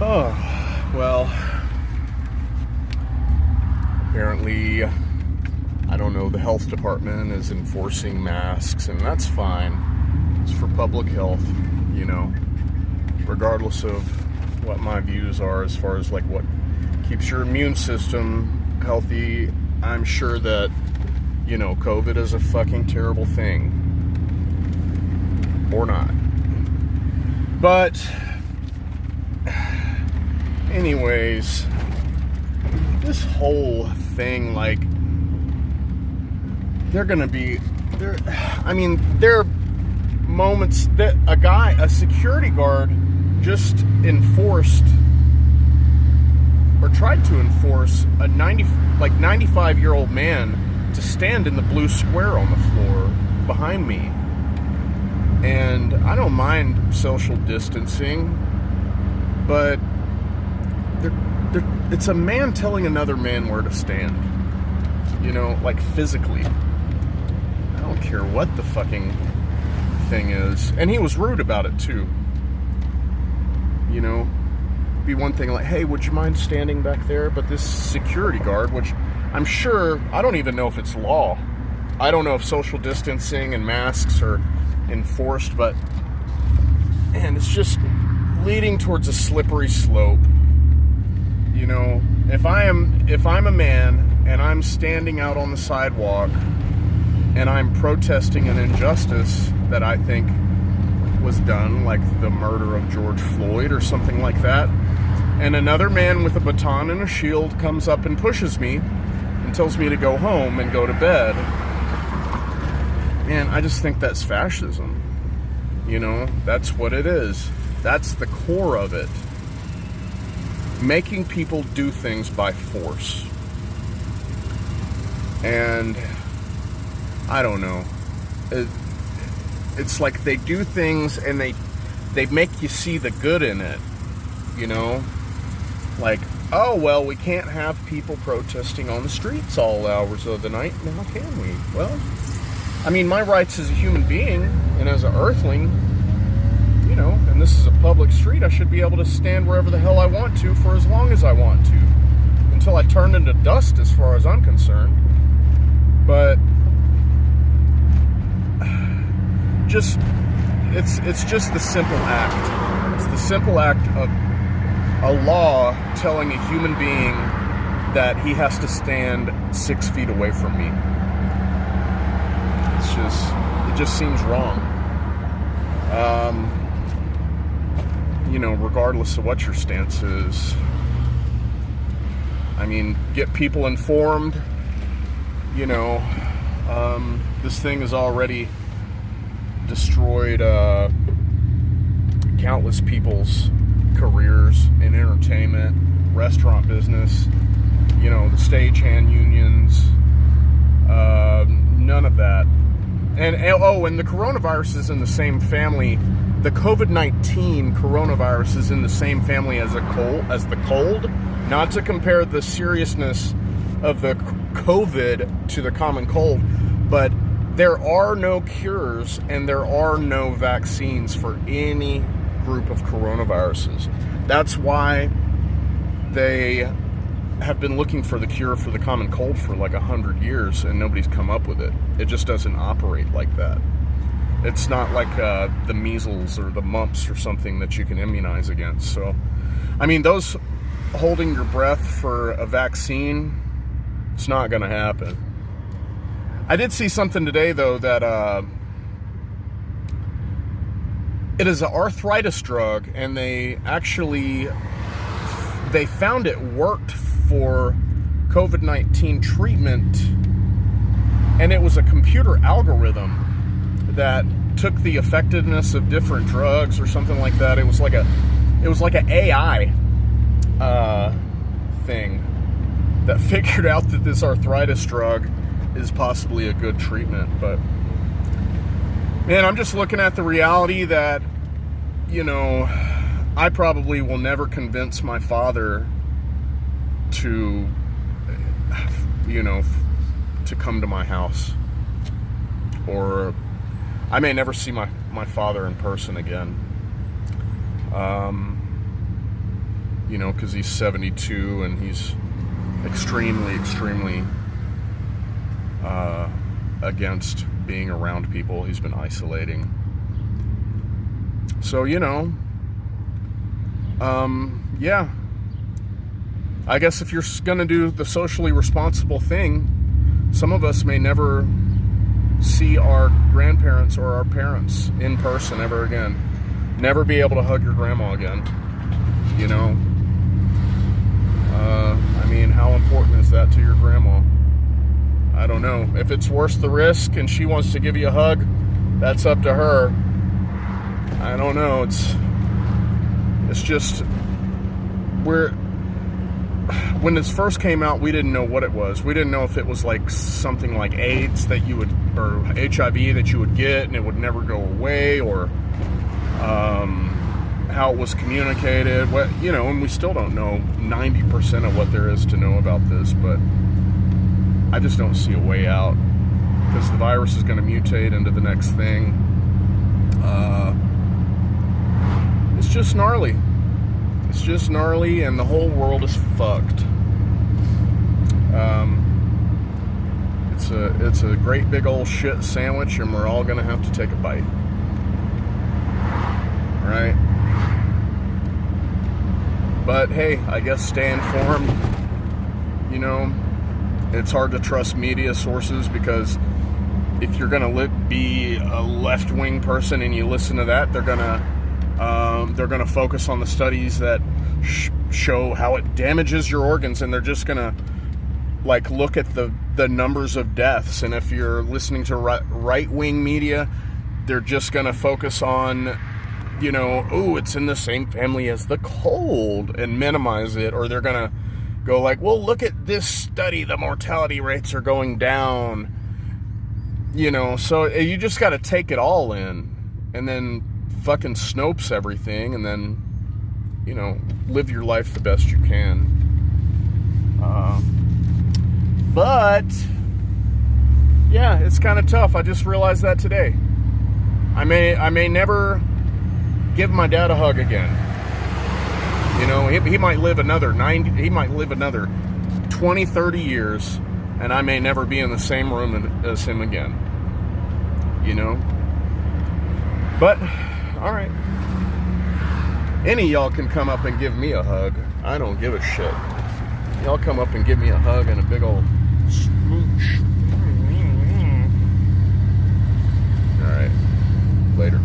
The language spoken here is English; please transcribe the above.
Oh, well, apparently, I don't know, the health department is enforcing masks, and that's fine. It's for public health, you know, regardless of what my views are as far as like what keeps your immune system healthy. I'm sure that, you know, COVID is a fucking terrible thing. Or not. But anyways, this whole thing, like, there are moments that a security guard just enforced or tried to enforce a 95-year-old man to stand in the blue square on the floor behind me. And I don't mind social distancing, but it's a man telling another man where to stand. You know, like physically. I don't care what the fucking thing is. And he was rude about it too. You know, be one thing like, hey, would you mind standing back there? But this security guard, which I'm sure, I don't even know if it's law. I don't know if social distancing and masks are enforced, but man, it's just leading towards a slippery slope. You know, if I'm a man and I'm standing out on the sidewalk and I'm protesting an injustice that I think was done, like the murder of George Floyd or something like that, and another man with a baton and a shield comes up and pushes me and tells me to go home and go to bed, man, I just think that's fascism. You know, that's what it is. That's the core of it. Making people do things by force. And I don't know. It's like they do things and they make you see the good in it. You know? Like, oh, well, we can't have people protesting on the streets all hours of the night. Now can we? Well, I mean, my rights as a human being and as an earthling, you know, and this is a public street, I should be able to stand wherever the hell I want to for as long as I want to. Until I turn into dust as far as I'm concerned. But it's just the simple act. It's the simple act of a law telling a human being that he has to stand 6 feet away from me. It just seems wrong. You know, regardless of what your stance is. I mean, get people informed. You know, this thing has already destroyed countless people's careers in entertainment, restaurant business, you know, the stagehand unions, none of that. And the coronavirus is in the same family. The COVID-19 coronavirus is in the same family as the cold. Not to compare the seriousness of the COVID to the common cold, but there are no cures and there are no vaccines for any group of coronaviruses. That's why they have been looking for the cure for the common cold for like 100 years and nobody's come up with it. It just doesn't operate like that. It's not like the measles or the mumps or something that you can immunize against. So, I mean, those holding your breath for a vaccine, it's not going to happen. I did see something today, though, that it is an arthritis drug, and they found it worked for COVID-19 treatment, and it was a computer algorithm that took the effectiveness of different drugs or something like that. It was like an AI thing that figured out that this arthritis drug is possibly a good treatment. But man, I'm just looking at the reality that, you know, I probably will never convince my father to, you know, to come to my house, or I may never see my father in person again. you know, because he's 72 and he's extremely against being around people. He's been isolating. So, you know, yeah. I guess if you're gonna do the socially responsible thing, some of us may never see our grandparents or our parents in person ever again. Never be able to hug your grandma again. You know? I mean, how important is that to your grandma? I don't know. If it's worth the risk and she wants to give you a hug, that's up to her. I don't know. It's just, when this first came out, we didn't know what it was. We didn't know if it was like something like AIDS that you would, or HIV that you would get and it would never go away, or how it was communicated. What, you know, and we still don't know 90% of what there is to know about this, but I just don't see a way out, because the virus is going to mutate into the next thing. It's just gnarly. It's just gnarly, and the whole world is fucked. It's a great big old shit sandwich, and we're all gonna have to take a bite. Right? But hey, I guess stay informed. You know, it's hard to trust media sources, because if you're gonna be a left-wing person and you listen to that, they're gonna focus on the studies that show how it damages your organs, and they're just gonna like look at the numbers of deaths. And if you're listening to right-wing media, they're just gonna focus on, you know, oh, it's in the same family as the cold, and minimize it. Or they're gonna go like, well, look at this study, the mortality rates are going down. You know, so you just got to take it all in, and then fucking Snopes everything, and then, you know, live your life the best you can. But yeah, it's kind of tough. I just realized that today. I may never give my dad a hug again. You know, he might live another 20, 30 years, and I may never be in the same room as him again. You know? But, alright. Any of y'all can come up and give me a hug. I don't give a shit. Y'all come up and give me a hug and a big old smooch. Alright. Later.